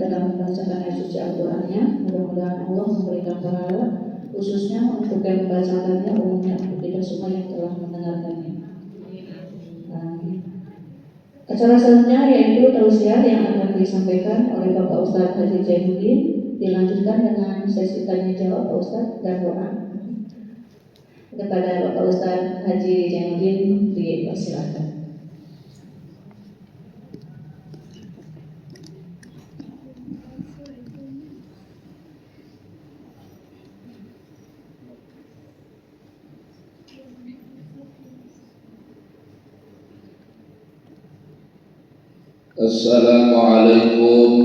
dalam membacakan ayat suci Al-Qur'annya. Mudah-mudahan Allah memberikan pahala khususnya untuk yang membacakannya, umumnya untuk kita semua yang telah mendengarkannya. Acara selanjutnya yaitu tausiah yang akan disampaikan oleh Bapak Ustadz Haji Jainuddin, dilanjutkan dengan sesi tanya jawab Pak Ustadz dan doa. Kepada Bapak Ustadz Haji Jainuddin dipersilakan. Assalamualaikum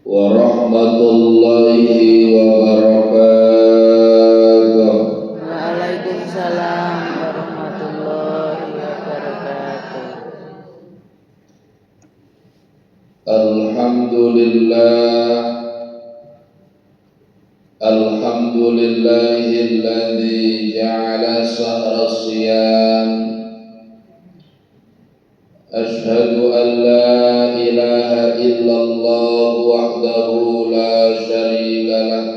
warahmatullahi wabarakatuh. Waalaikumsalam warahmatullahi wabarakatuh. Alhamdulillahilladzi ja'ala sahra siyam. Ashhadu an la ilaha illallah wahdahu la syarika lah,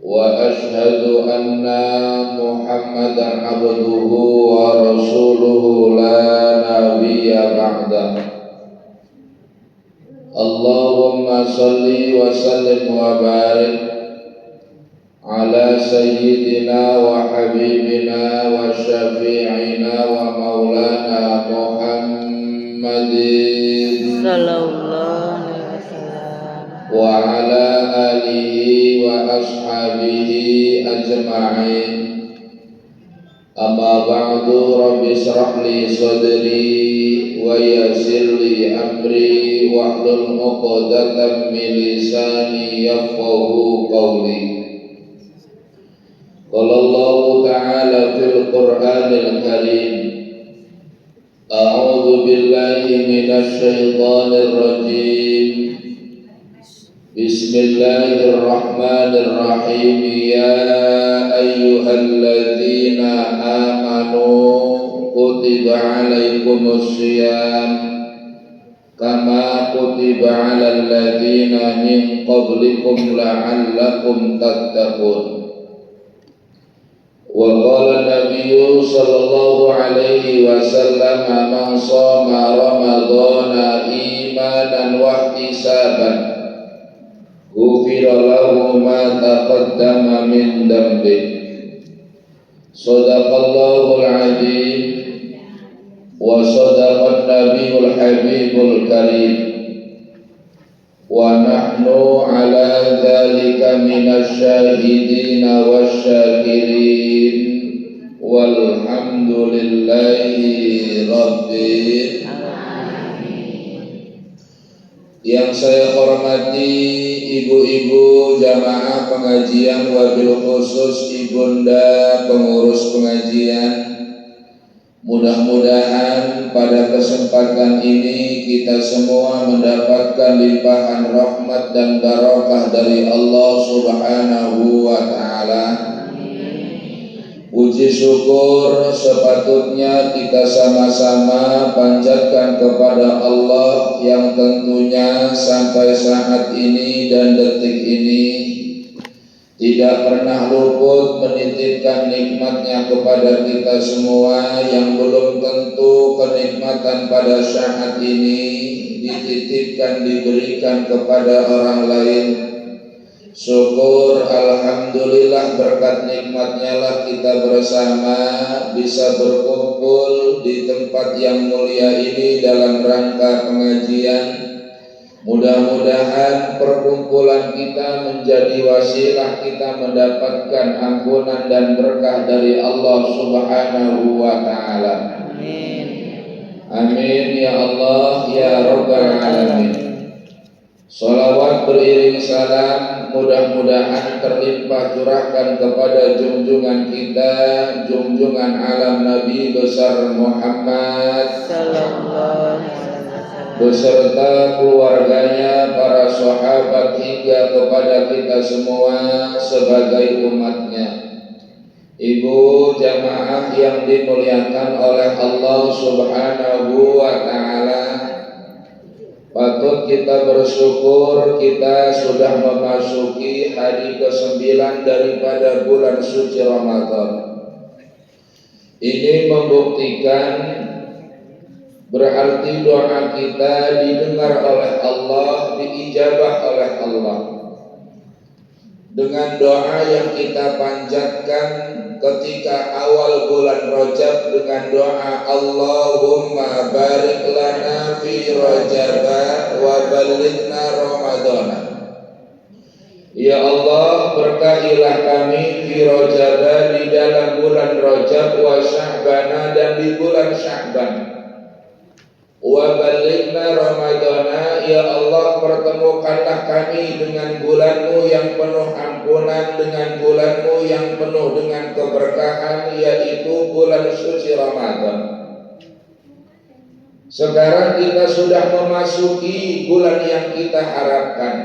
wa ashhadu anna Muhammadan abduhu wa rasuluhu la nabiyya ba'dah. Allahumma salli wa sallim wa barik ala sayyidina wa habibina wa syafi'ina wa maulana Muhammadin Sallallahu alaihi wasallam wa ala alihi wa ashabihi ajma'in. Amma ba'du, rabbi shrah li sadri wa yassir li amri wahlul 'uqdatam min lisani yafqahu qawli. Qala Allah ta'ala fil Qur'anil Karim, a'udzu billahi minasy syaithanir rajim. Bismillahirrahmanirrahim. Ya ayyuhalladzina amanu kutiba 'alaikumus syiyam kama kutiba 'alal ladzina min qablikum la'allakum tattaqun. Wa qala Nabiyyu sallallahu alaihi wasallam, man shoma ramadhana imanan wa ihtisaban ghufira lahu ma taqaddama min dhanbi. Shadaqallahul azim wa sadaqan nabiyyul habibul karim. Wa nahnu ala dzalika minasy syahidina wasyakirin walhamdulillahi rabbil alamin. Yang saya hormati ibu-ibu jamaah pengajian, wabil khusus ibunda pengurus pengajian, mudah-mudahan pada kesempatan ini kita semua mendapatkan limpahan rahmat dan barakah dari Allah Subhanahu wa ta'ala. Puji syukur sepatutnya kita sama-sama panjatkan kepada Allah yang tentunya sampai saat ini dan detik ini tidak pernah luput menitipkan nikmatnya kepada kita semua, yang belum tentu kenikmatan pada saat ini dititipkan, diberikan kepada orang lain. Syukur alhamdulillah, berkat nikmatnya lah kita bersama bisa berkumpul di tempat yang mulia ini dalam rangka pengajian. Mudah-mudahan perkumpulan kita menjadi wasilah kita mendapatkan ampunan dan berkah dari Allah Subhanahu wa ta'ala. Amin. Amin ya Allah ya Rabbal alamin. Salawat beriring salam mudah-mudahan terlimpah curahkan kepada junjungan kita, junjungan alam Nabi besar Muhammad Sallallahu alaihi wasallam beserta keluarganya, para sahabat, hingga kepada kita semua sebagai umatnya. Ibu jamaah yang dimuliakan oleh Allah Subhanahu wa ta'ala, Patut kita bersyukur kita sudah memasuki hari ke-9 daripada bulan suci Ramadan. Ini membuktikan berarti doa kita didengar oleh Allah, diijabah oleh Allah. Dengan doa yang kita panjatkan ketika awal bulan Rajab dengan doa Allahumma barik lana fi Rajab wa balighna Ramadan. Ya Allah, berkahilah kami fi Rajab, di dalam bulan Rajab, wa Sya'ban, dan di bulan Sya'ban, wa balighna Ramadana. Ya Allah, pertemukanlah kami dengan bulanmu yang penuh ampunan, dengan bulanmu yang penuh dengan keberkahan, yaitu bulan suci Ramadan. Sekarang kita sudah memasuki bulan yang kita harapkan.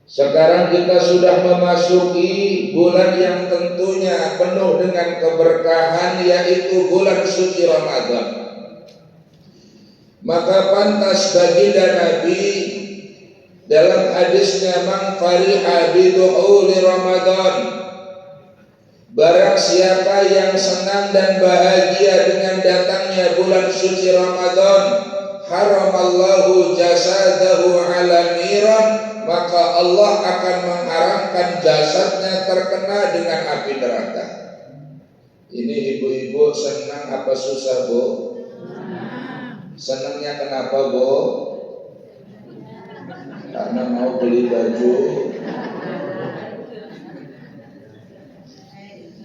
Sekarang kita sudah memasuki bulan yang tentunya penuh dengan keberkahan, yaitu bulan suci Ramadan. Maka pantas baginda Nabi dalam hadisnya, man fariha bidu'uli Ramadan, barang siapa yang senang dan bahagia dengan datangnya bulan suci Ramadan, haramallahu jasadahu ala niran, maka Allah akan mengharamkan jasadnya terkena dengan api neraka. Ini ibu-ibu senang apa susah, Bu? Senangnya kenapa, Bu? Karena mau beli baju.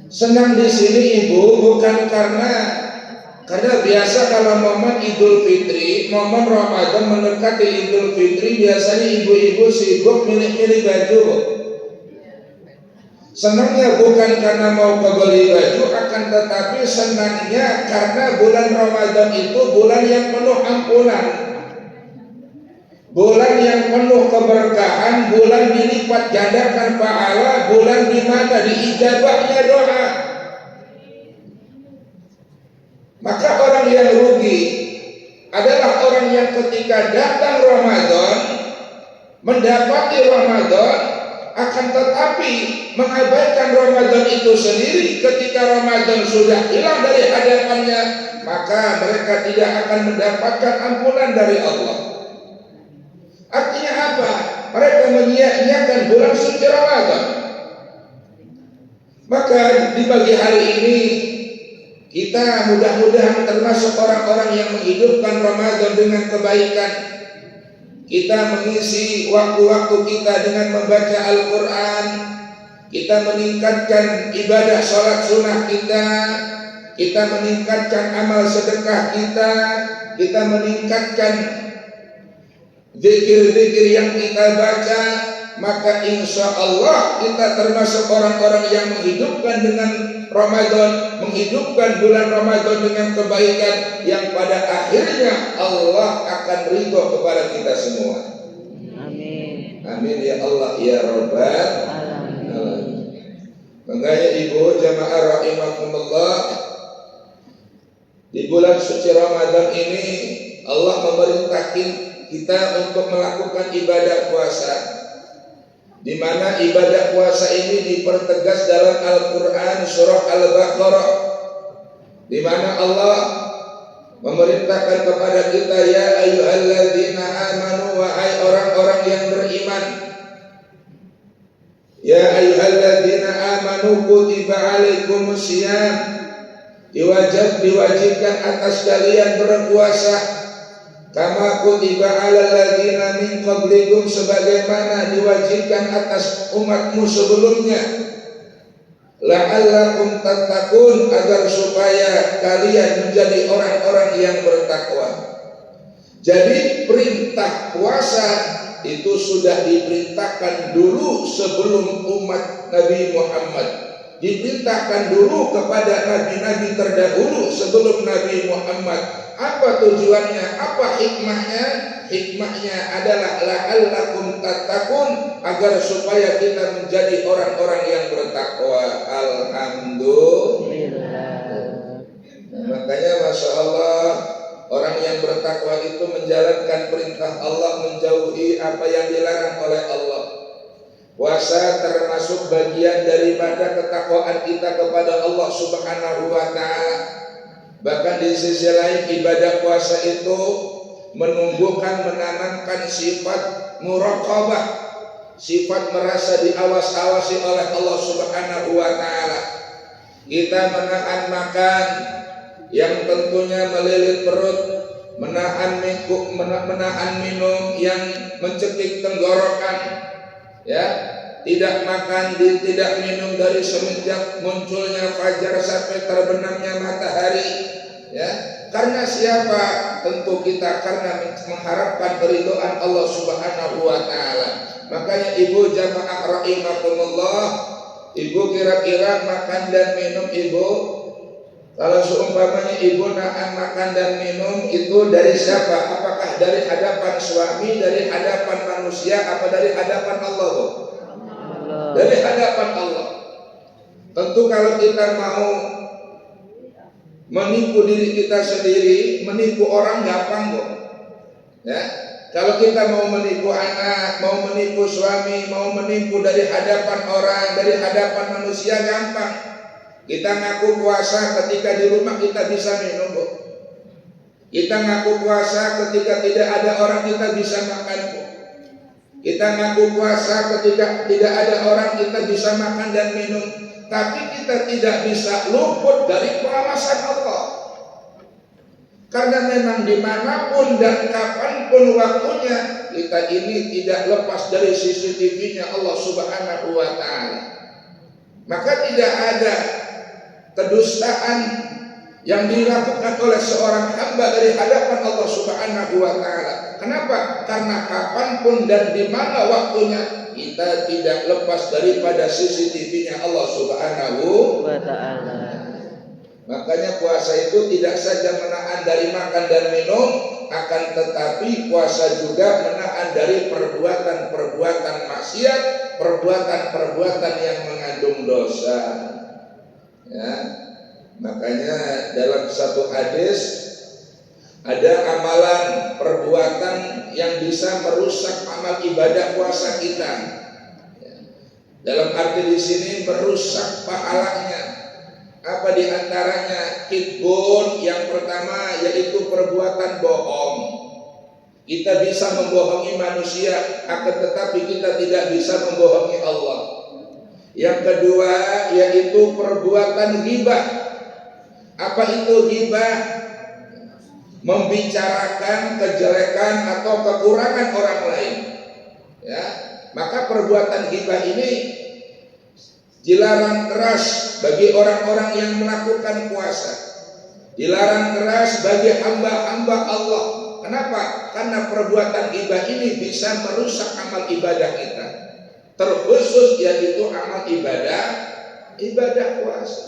Senang di sini Ibu bukan karena biasa kalau momen Idul Fitri, momen Ramadan mendekati Idul Fitri, biasanya ibu-ibu sibuk milih-milih baju. Senangnya bukan karena mau kebeli baju, akan tetapi senangnya karena bulan Ramadan itu bulan yang penuh ampunan, bulan yang penuh keberkahan, bulan dilipat gandakan pahala, bulan di mana diijabahnya doa. Maka orang yang rugi adalah orang yang ketika datang Ramadan, mendapati Ramadan, akan tetapi mengabaikan Ramadan itu sendiri. Ketika Ramadan sudah hilang dari hadapannya, maka mereka tidak akan mendapatkan ampunan dari Allah. Artinya apa? Mereka menyia-nyiakan bulan suci Ramadan. Maka di pagi hari ini kita mudah-mudahan termasuk orang-orang yang menghidupkan Ramadan dengan kebaikan. Kita mengisi waktu-waktu kita dengan membaca Al-Quran. Kita meningkatkan ibadah sholat sunnah kita. Kita meningkatkan amal sedekah kita. Kita meningkatkan zikir-zikir yang kita baca. Maka insya Allah kita termasuk orang-orang yang menghidupkan dengan Ramadan, menghidupkan bulan Ramadan dengan kebaikan yang pada akhirnya Allah akan ridho kepada kita semua. Amin. Amin ya Allah ya Rabbal alamin. Makanya ibu jamaah rahimakumullah, di bulan suci Ramadan ini Allah memerintahkan kita untuk melakukan ibadah puasa, di mana ibadah puasa ini dipertegas dalam Al-Quran surah Al-Baqarah, di mana Allah memerintahkan kepada kita, ya ayyuhalladzina amanu, wahai orang-orang yang beriman, ya ayyuhalladzina amanu kutiba alaikumusiyam, diwajibkan atas kalian berpuasa, kama kutiba alal ladzina min qablikum, sebagaimana diwajibkan atas umatmu sebelumnya, la'allakum tattaqun, agar supaya kalian menjadi orang-orang yang bertakwa. Jadi perintah puasa itu sudah diperintahkan dulu sebelum umat Nabi Muhammad, diperintahkan dulu kepada nabi-nabi terdahulu sebelum Nabi Muhammad. Apa tujuannya? Apa hikmahnya? Hikmahnya adalah la'allakum tattaqun, agar supaya kita menjadi orang-orang yang bertakwa. Alhamdulillah. Makanya Masya Allah, Orang yang bertakwa itu menjalankan perintah Allah, menjauhi apa yang dilarang oleh Allah. Puasa termasuk bagian daripada ketakwaan kita kepada Allah Subhanahu wa ta'ala. Bahkan di sisi lain ibadah puasa itu menumbuhkan, menanamkan sifat muraqabah, sifat merasa diawas-awasi oleh Allah Subhanahu wa ta'ala. Kita menahan makan yang tentunya melilit perut, menahan minum yang mencekik tenggorokan, ya, tidak makan, tidak minum dari semenjak munculnya fajar sampai terbenamnya matahari, ya. Karena siapa? Tentu kita karena mengharapkan keridhaan Allah Subhanahu wa ta'ala. Makanya ibu jamaah rahimakumullah, ibu kira-kira makan dan minum ibu, kalau seumpamanya ibu nahan makan dan minum itu dari siapa? Apakah dari hadapan suami, dari hadapan manusia, apa dari hadapan Allah, Bu? Dari hadapan Allah. Tentu kalau kita mau menipu diri kita sendiri, menipu orang gampang, Bu. Ya. Kalau kita mau menipu anak, mau menipu suami, mau menipu dari hadapan orang, dari hadapan manusia gampang. Kita ngaku puasa ketika di rumah kita bisa minum, Bu. Kita ngaku puasa ketika tidak ada orang kita bisa makan, Bu. Kita ngaku puasa ketika tidak ada orang kita bisa makan dan minum. Tapi kita tidak bisa luput dari pengawasan Allah. Karena memang dimanapun dan kapanpun waktunya, kita ini tidak lepas dari CCTV-nya Allah Subhanahu wa ta'ala. Maka tidak ada kedustaan yang dilakukan oleh seorang hamba dari hadapan Allah Subhanahu wa ta'ala. Kenapa? Karena kapanpun dan di mana waktunya kita tidak lepas daripada CCTV-nya Allah Subhanahu wa ta'ala. Makanya puasa itu tidak saja menahan dari makan dan minum, akan tetapi puasa juga menahan dari perbuatan-perbuatan maksiat, perbuatan-perbuatan yang mengandung dosa. Ya, makanya dalam satu hadis ada amalan perbuatan yang bisa merusak amal ibadah puasa kita. Ya. Dalam arti di sini merusak pahalanya. Apa diantaranya? Kitbun, yang pertama yaitu perbuatan bohong. Kita bisa membohongi manusia, akan tetapi kita tidak bisa membohongi Allah. Yang kedua yaitu perbuatan ghibah. Apa itu ghibah? Membicarakan kejelekan atau kekurangan orang lain. Ya, maka perbuatan ghibah ini dilarang keras bagi orang-orang yang melakukan puasa. Dilarang keras bagi hamba-hamba Allah. Kenapa? Karena perbuatan ghibah ini bisa merusak amal ibadah kita. Terkhusus yaitu amal ibadah puasa.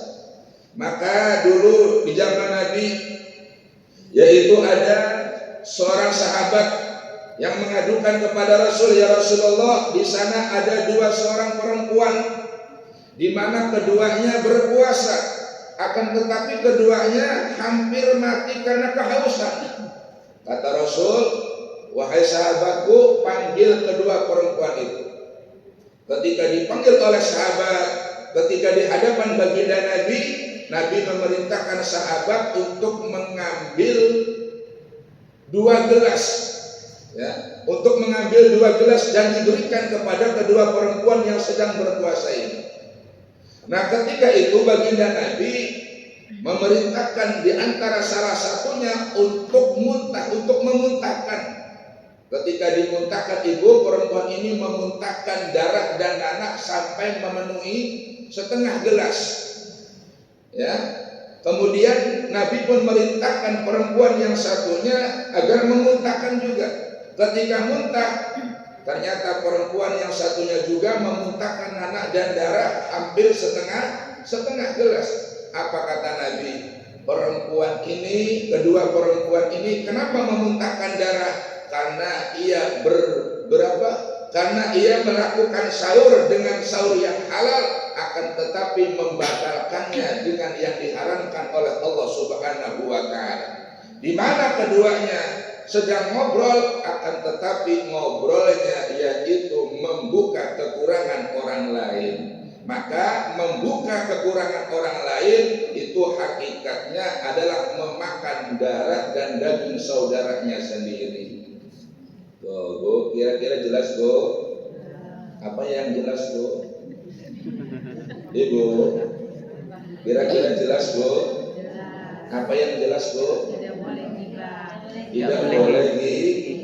Maka dulu di zaman Nabi, yaitu ada seorang sahabat yang mengadukan kepada Rasul, ya Rasulullah, di sana ada seorang perempuan, di mana keduanya berpuasa, akan tetapi keduanya hampir mati karena kehausan. Kata Rasul, wahai sahabatku, panggil kedua perempuan itu. Ketika dipanggil oleh sahabat, ketika di hadapan baginda Nabi, Nabi memerintahkan sahabat untuk mengambil 2 gelas, ya, untuk mengambil 2 gelas dan diberikan kepada kedua perempuan yang sedang berpuasa ini. Nah, ketika itu baginda Nabi memerintahkan di antara salah satunya untuk memuntahkan. Ketika dimuntahkan, ibu perempuan ini memuntahkan darah dan nanah sampai memenuhi setengah gelas. Ya. Kemudian Nabi pun merintahkan perempuan yang satunya agar memuntahkan juga. Ketika muntah, ternyata perempuan yang satunya juga memuntahkan nanah dan darah hampir setengah gelas. Apa kata Nabi? Kedua perempuan ini kenapa memuntahkan darah? Karena ia karena ia melakukan sahur dengan sahur yang halal, akan tetapi membatalkannya dengan yang diharamkan oleh Allah Subhanahu wa ta'ala. di mana keduanya sedang ngobrol, akan tetapi ngobrolnya yaitu membuka kekurangan orang lain. Maka membuka kekurangan orang lain itu hakikatnya adalah memakan darah dan daging saudaranya sendiri. Bu, kira-kira jelas, Bu? Apa yang jelas, Bu? Ibu, kira-kira jelas, Bu? Apa yang jelas, Bu? Tidak boleh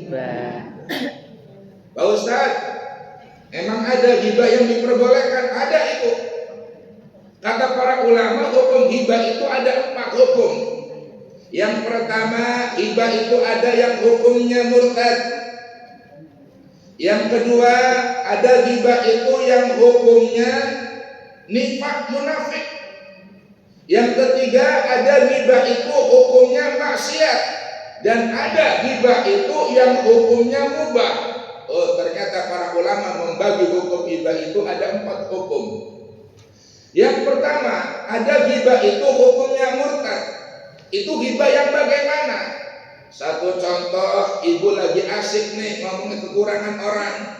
Gibah. Pak Ustadz, emang ada ghibah yang diperbolehkan? Ada itu. Kata para ulama, hukum ghibah itu ada 4 hukum. Yang pertama, ghibah itu ada yang hukumnya murtad. Yang kedua, ada ghibah itu yang hukumnya nifaq munafik. Yang ketiga, ada ghibah itu hukumnya maksiat. Dan ada ghibah itu yang hukumnya mubah. Oh, ternyata para ulama membagi hukum ghibah itu ada 4 hukum. Yang pertama, ada ghibah itu hukumnya murtad. Itu ghibah yang bagaimana? Satu contoh, ibu lagi asik nih ngomongin kekurangan orang.